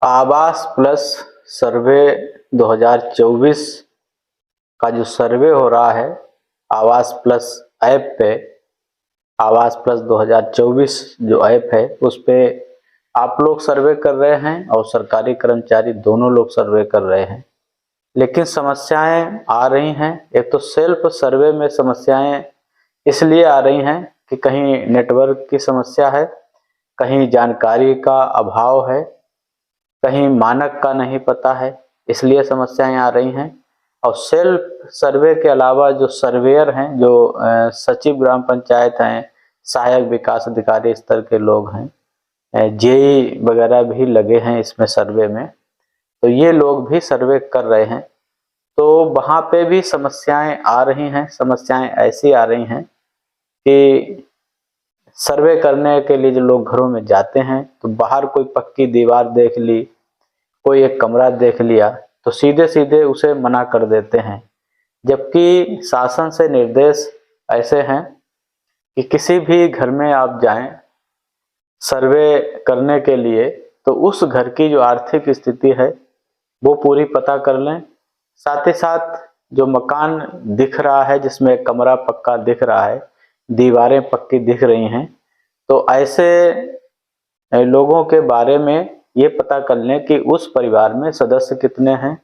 आवास प्लस सर्वे 2024 का जो सर्वे हो रहा है आवास प्लस ऐप पे, आवास प्लस 2024 जो ऐप है उस पे आप लोग सर्वे कर रहे हैं और सरकारी कर्मचारी दोनों लोग सर्वे कर रहे हैं, लेकिन समस्याएं आ रही हैं। एक तो सेल्फ सर्वे में समस्याएं इसलिए आ रही हैं कि कहीं नेटवर्क की समस्या है, कहीं जानकारी का अभाव है, कहीं मानक का नहीं पता है, इसलिए समस्याएं आ रही हैं। और सेल्फ सर्वे के अलावा जो सर्वेयर हैं, जो सचिव ग्राम पंचायत हैं, सहायक विकास अधिकारी स्तर के लोग हैं, जेई वगैरह भी लगे हैं इसमें सर्वे में, तो ये लोग भी सर्वे कर रहे हैं। तो वहाँ पे भी समस्याएं आ रही हैं। समस्याएं ऐसी आ रही हैं कि सर्वे करने के लिए जो लोग घरों में जाते हैं तो बाहर कोई पक्की दीवार देख ली, कोई एक कमरा देख लिया तो सीधे सीधे उसे मना कर देते हैं, जबकि शासन से निर्देश ऐसे हैं कि किसी भी घर में आप जाएं सर्वे करने के लिए तो उस घर की जो आर्थिक स्थिति है वो पूरी पता कर लें। साथ ही साथ जो मकान दिख रहा है जिसमें कमरा पक्का दिख रहा है, दीवारें पक्की दिख रही हैं, तो ऐसे लोगों के बारे में ये पता कर लें कि उस परिवार में सदस्य कितने हैं,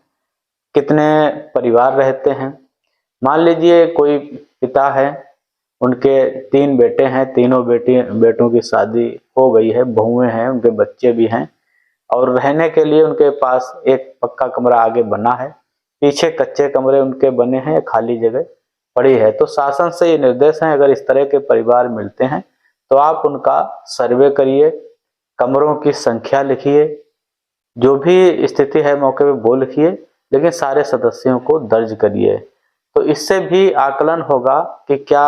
कितने परिवार रहते हैं। मान लीजिए कोई पिता है, उनके 3 बेटे हैं, तीनों बेटों की शादी हो गई है, बहुएं हैं, उनके बच्चे भी हैं और रहने के लिए उनके पास एक पक्का कमरा आगे बना है, पीछे कच्चे कमरे उनके बने हैं, खाली जगह पड़ी है। तो शासन से ये निर्देश है, अगर इस तरह के परिवार मिलते हैं तो आप उनका सर्वे करिए, कमरों की संख्या लिखिए, जो भी स्थिति है मौके पे वो लिखिए, लेकिन सारे सदस्यों को दर्ज करिए। तो इससे भी आकलन होगा कि क्या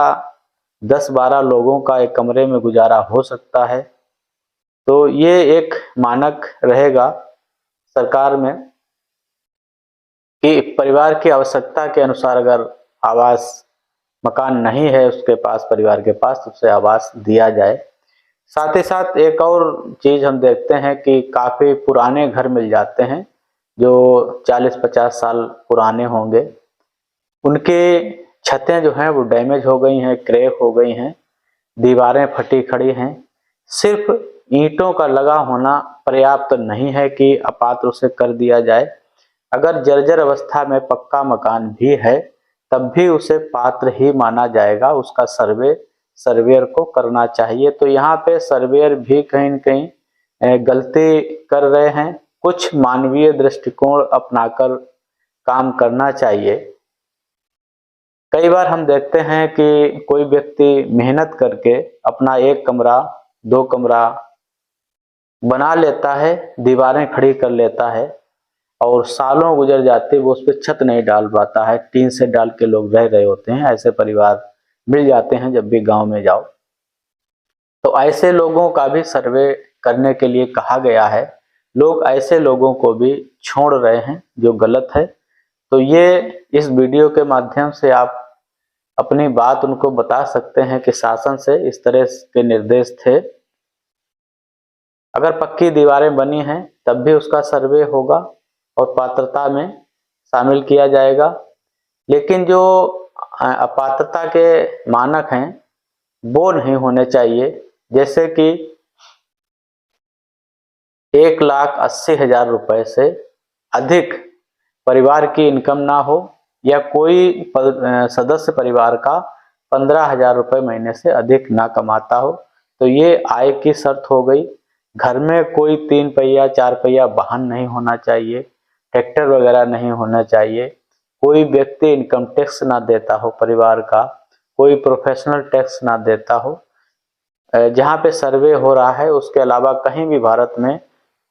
10-12 लोगों का एक कमरे में गुजारा हो सकता है। तो ये एक मानक रहेगा सरकार में कि परिवार की आवश्यकता के अनुसार अगर आवास मकान नहीं है उसके पास, परिवार के पास, तो उसे आवास दिया जाए। साथ ही साथ एक और चीज हम देखते हैं कि काफी पुराने घर मिल जाते हैं जो 40-50 साल पुराने होंगे, उनके छतें जो हैं वो डैमेज हो गई हैं, क्रैक हो गई हैं, दीवारें फटी खड़ी हैं। सिर्फ ईंटों का लगा होना पर्याप्त नहीं है कि अपात्र उसे कर दिया जाए। अगर जर्जर अवस्था में पक्का मकान भी है तब भी उसे पात्र ही माना जाएगा, उसका सर्वे सर्वेयर को करना चाहिए। तो यहाँ पे सर्वेयर भी कहीं न कहीं गलती कर रहे हैं। कुछ मानवीय दृष्टिकोण अपनाकर काम करना चाहिए। कई बार हम देखते हैं कि कोई व्यक्ति मेहनत करके अपना 1 कमरा 2 कमरा बना लेता है, दीवारें खड़ी कर लेता है और सालों गुजर जाते वो उस पर छत नहीं डाल पाता है, टीन से डाल के लोग रह रहे होते हैं। ऐसे परिवार मिल जाते हैं जब भी गांव में जाओ। तो ऐसे लोगों का भी सर्वे करने के लिए कहा गया है। लोग ऐसे लोगों को भी छोड़ रहे हैं जो गलत है। तो ये इस वीडियो के माध्यम से आप अपनी बात उनको बता सकते हैं कि शासन से इस तरह के निर्देश थे। अगर पक्की दीवारें बनी हैं तब भी उसका सर्वे होगा और पात्रता में शामिल किया जाएगा। लेकिन जो अपात्रता के मानक हैं वो नहीं होने चाहिए, जैसे कि 1,80,000 रुपए से अधिक परिवार की इनकम ना हो या कोई सदस्य परिवार का 15,000 रुपए महीने से अधिक ना कमाता हो, तो ये आय की शर्त हो गई। घर में कोई 3 पहिया 4 पहिया वाहन नहीं होना चाहिए, ट्रैक्टर वगैरह नहीं होना चाहिए, कोई व्यक्ति इनकम टैक्स ना देता हो परिवार का, कोई प्रोफेशनल टैक्स ना देता हो। जहाँ पे सर्वे हो रहा है उसके अलावा कहीं भी भारत में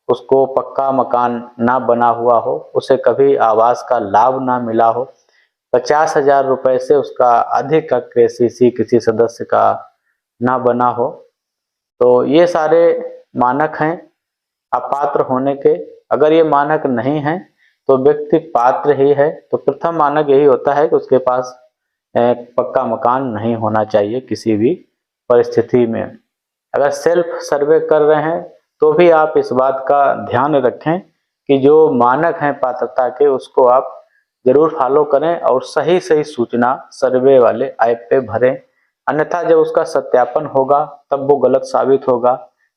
उसको पक्का मकान ना बना हुआ हो, उसे कभी आवास का लाभ ना मिला हो, 50,000 रुपए से उसका अधिक का केसीसी किसी सदस्य का ना बना हो, तो ये सारे मानक हैं अपात्र होने के। अगर ये मानक नहीं है तो व्यक्ति पात्र ही है। तो प्रथम मानक यही होता है कि उसके पास पक्का मकान नहीं होना चाहिए किसी भी परिस्थिति में। अगर सेल्फ सर्वे कर रहे हैं तो भी आप इस बात का ध्यान रखें कि जो मानक हैं पात्रता के उसको आप जरूर फॉलो करें और सही सही सूचना सर्वे वाले ऐप पे भरें। अन्यथा जब उसका सत्यापन होगा तब वो गलत साबित होगा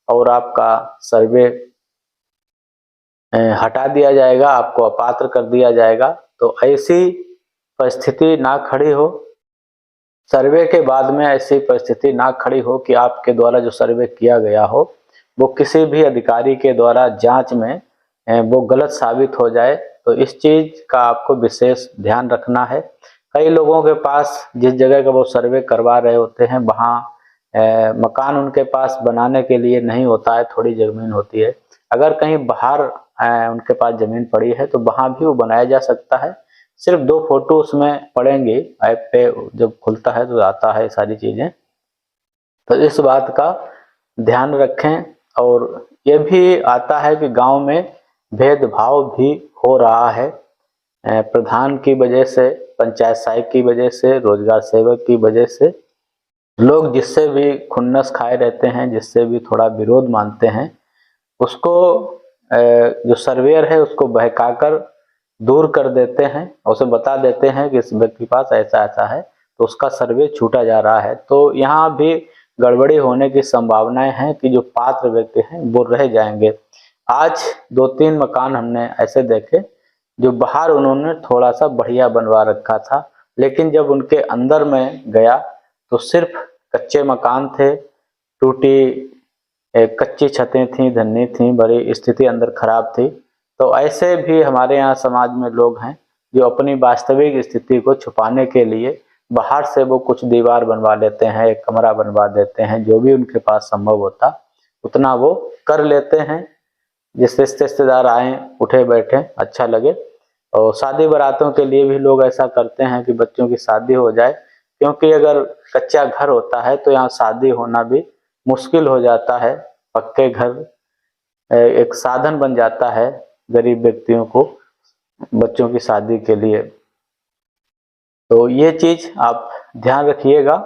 और आपका सर्वे हटा दिया जाएगा, आपको अपात्र कर दिया जाएगा। तो ऐसी परिस्थिति ना खड़ी हो, सर्वे के बाद में ऐसी परिस्थिति ना खड़ी हो कि आपके द्वारा जो सर्वे किया गया हो वो किसी भी अधिकारी के द्वारा जांच में वो गलत साबित हो जाए। तो इस चीज का आपको विशेष ध्यान रखना है। कई लोगों के पास जिस जगह का वो सर्वे करवा रहे होते हैं वहाँ मकान उनके पास बनाने के लिए नहीं होता है, थोड़ी जमीन होती है। अगर कहीं बाहर उनके पास जमीन पड़ी है तो वहाँ भी वो बनाया जा सकता है। सिर्फ 2 फोटो उसमें पड़ेंगे, ऐप पे जब खुलता है तो आता है सारी चीजें। तो इस बात का ध्यान रखें। और ये भी आता है कि गांव में भेदभाव भी हो रहा है प्रधान की वजह से, पंचायत सहायक की वजह से, रोजगार सेवक की वजह से। लोग जिससे भी खुन्नस खाए रहते हैं, जिससे भी थोड़ा विरोध मानते हैं, उसको जो सर्वेयर है उसको बहकाकर दूर कर देते हैं और उसे बता देते हैं कि इस व्यक्ति के पास ऐसा ऐसा है, तो उसका सर्वे छूटा जा रहा है। तो यहाँ भी गड़बड़ी होने की संभावनाएं हैं कि जो पात्र व्यक्ति हैं वो रह जाएंगे। आज 2-3 मकान हमने ऐसे देखे जो बाहर उन्होंने थोड़ा सा बढ़िया बनवा रखा था, लेकिन जब उनके अंदर में गया तो सिर्फ कच्चे मकान थे, टूटी कच्ची छतें थी, धन्नी थी, बड़ी स्थिति अंदर खराब थी। तो ऐसे भी हमारे यहाँ समाज में लोग हैं जो अपनी वास्तविक स्थिति को छुपाने के लिए बाहर से वो कुछ दीवार बनवा लेते हैं, एक कमरा बनवा देते हैं, जो भी उनके पास संभव होता उतना वो कर लेते हैं, जिससे रिश्तेदार आए उठे बैठे अच्छा लगे। और शादी बारातों के लिए भी लोग ऐसा करते हैं कि बच्चों की शादी हो जाए, क्योंकि अगर कच्चा घर होता है तो यहाँ शादी होना भी मुश्किल हो जाता है। पक्के घर एक साधन बन जाता है गरीब व्यक्तियों को बच्चों की शादी के लिए। तो ये चीज आप ध्यान रखिएगा।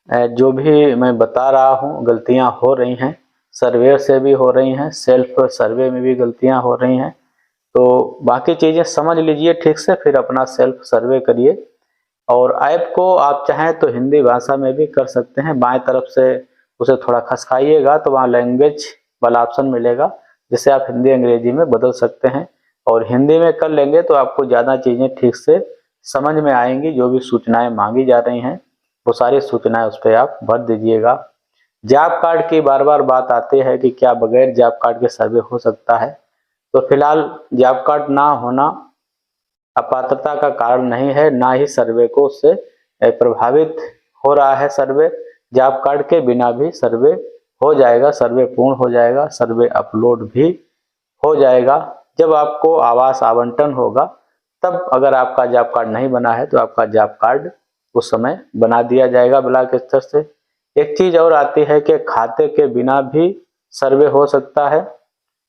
जो भी मैं बता रहा हूँ गलतियां हो रही हैं, सर्वेयर से भी हो रही हैं, सेल्फ सर्वे में भी गलतियां हो रही हैं। तो बाकी चीजें समझ लीजिए ठीक से, फिर अपना सेल्फ सर्वे करिए। और ऐप को आप चाहें तो हिंदी भाषा में भी कर सकते हैं। बाएं तरफ से उसे थोड़ा खसकाइएगा तो वहाँ लैंग्वेज वाला ऑप्शन मिलेगा, जिसे आप हिंदी अंग्रेजी में बदल सकते हैं। और हिंदी में कर लेंगे तो आपको ज़्यादा चीज़ें ठीक से समझ में आएंगी। जो भी सूचनाएं मांगी जा रही हैं वो सारी सूचनाएं उस पर आप भर दीजिएगा। जॉब कार्ड की बार बार बात आती है कि क्या बगैर जॉब कार्ड के सर्वे हो सकता है। तो फिलहाल जॉब कार्ड ना होना अपात्रता का कारण नहीं है, ना ही सर्वे को उससे प्रभावित हो रहा है। सर्वे जॉब कार्ड के बिना भी सर्वे हो जाएगा, सर्वे पूर्ण हो जाएगा, सर्वे अपलोड भी हो जाएगा। जब आपको आवास आवंटन होगा तब अगर आपका जॉब कार्ड नहीं बना है तो आपका जॉब कार्ड उस समय बना दिया जाएगा ब्लॉक स्तर से। एक चीज और आती है कि खाते के बिना भी सर्वे हो सकता है।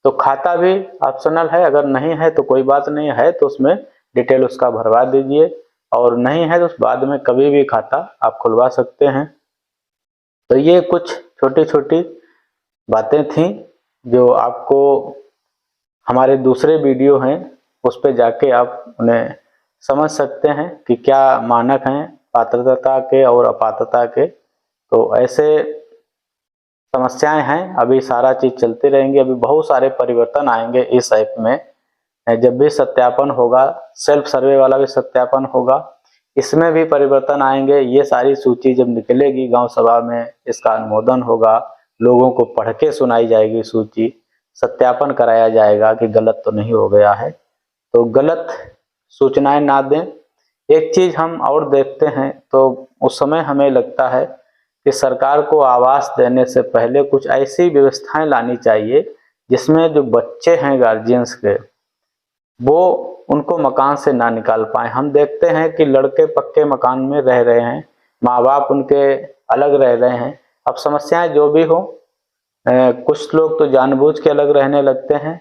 तो खाता भी ऑप्शनल है, अगर नहीं है तो कोई बात नहीं है, तो उसमें डिटेल उसका भरवा दीजिए, और नहीं है तो उस बाद में कभी भी खाता आप खुलवा सकते हैं। तो ये कुछ छोटी छोटी बातें थी जो आपको हमारे दूसरे वीडियो हैं उस पर जाके आप उन्हें समझ सकते हैं कि क्या मानक हैं पात्रता के और अपात्रता के। तो ऐसे समस्याएं हैं, अभी सारा चीज चलती रहेंगी, अभी बहुत सारे परिवर्तन आएंगे इस ऐप में। जब भी सत्यापन होगा, सेल्फ सर्वे वाला भी सत्यापन होगा, इसमें भी परिवर्तन आएंगे। ये सारी सूची जब निकलेगी गांव सभा में, इसका अनुमोदन होगा, लोगों को पढ़ के सुनाई जाएगी सूची, सत्यापन कराया जाएगा कि गलत तो नहीं हो गया है। तो गलत सूचनाएं ना दें। एक चीज हम और देखते हैं तो उस समय हमें लगता है कि सरकार को आवास देने से पहले कुछ ऐसी व्यवस्थाएं लानी चाहिए जिसमें जो बच्चे हैं गार्जियंस के, वो उनको मकान से ना निकाल पाए। हम देखते हैं कि लड़के पक्के मकान में रह रहे हैं, माँ बाप उनके अलग रह रहे हैं। अब समस्याएं जो भी हो, कुछ लोग तो जानबूझ के अलग रहने लगते हैं,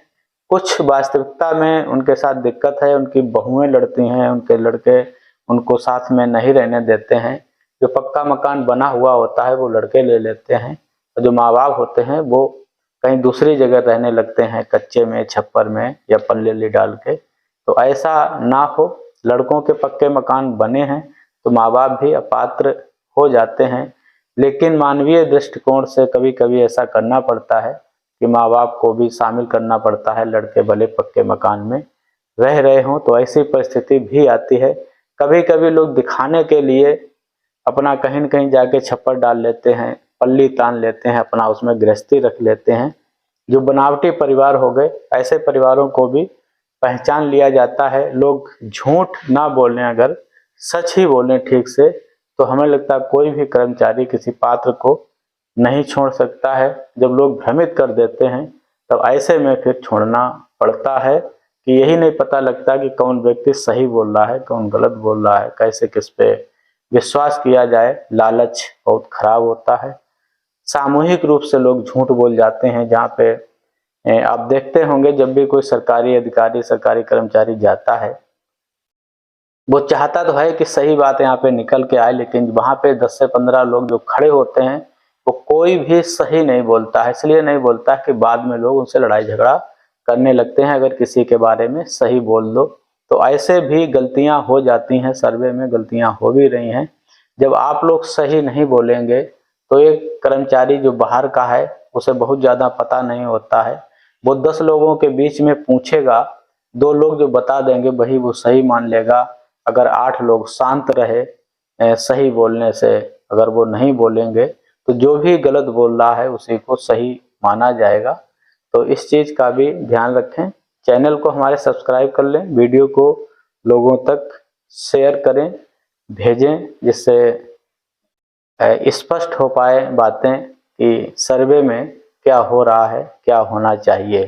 कुछ वास्तविकता में उनके साथ दिक्कत है, उनकी बहुएं लड़ती हैं, उनके लड़के उनको साथ में नहीं रहने देते हैं। जो पक्का मकान बना हुआ होता है वो लड़के ले लेते हैं, और जो माँ बाप होते हैं वो कहीं दूसरी जगह रहने लगते हैं, कच्चे में, छप्पर में या पल्ली डाल के। तो ऐसा ना हो। लड़कों के पक्के मकान बने हैं तो माँ बाप भी अपात्र हो जाते हैं, लेकिन मानवीय दृष्टिकोण से कभी कभी ऐसा करना पड़ता है कि माँ बाप को भी शामिल करना पड़ता है। लड़के भले पक्के मकान में रह रहे हों तो ऐसी परिस्थिति भी आती है। कभी कभी लोग दिखाने के लिए अपना कहीं न कहीं जाके छप्पर डाल लेते हैं, पल्ली तान लेते हैं, अपना उसमें गृहस्थी रख लेते हैं। जो बनावटी परिवार हो गए, ऐसे परिवारों को भी पहचान लिया जाता है। लोग झूठ ना बोलें, अगर सच ही बोलें ठीक से, तो हमें लगता है कोई भी कर्मचारी किसी पात्र को नहीं छोड़ सकता है। जब लोग भ्रमित कर देते हैं तब ऐसे में फिर छोड़ना पड़ता है कि यही नहीं पता लगता कि कौन व्यक्ति सही बोल रहा है, कौन गलत बोल रहा है, कैसे किस पे विश्वास किया जाए। लालच बहुत खराब होता है। सामूहिक रूप से लोग झूठ बोल जाते हैं। जहाँ पे आप देखते होंगे, जब भी कोई सरकारी अधिकारी, सरकारी कर्मचारी जाता है, वो चाहता तो है कि सही बात यहाँ पे निकल के आए, लेकिन वहाँ पे 10 से 15 लोग जो खड़े होते हैं वो कोई भी सही नहीं बोलता है। इसलिए नहीं बोलता है कि बाद में लोग उनसे लड़ाई झगड़ा करने लगते हैं अगर किसी के बारे में सही बोल दो। तो ऐसे भी गलतियां हो जाती हैं, सर्वे में गलतियां हो भी रही हैं। जब आप लोग सही नहीं बोलेंगे तो एक कर्मचारी जो बाहर का है उसे बहुत ज़्यादा पता नहीं होता है। वो 10 लोगों के बीच में पूछेगा, 2 लोग जो बता देंगे वही वो सही मान लेगा। अगर 8 लोग शांत रहे सही बोलने से, अगर वो नहीं बोलेंगे तो जो भी गलत बोल रहा है उसी को सही माना जाएगा। तो इस चीज़ का भी ध्यान रखें। चैनल को हमारे सब्सक्राइब कर लें, वीडियो को लोगों तक शेयर करें, भेजें, जिससे स्पष्ट हो पाए बातें कि सर्वे में क्या हो रहा है, क्या होना चाहिए।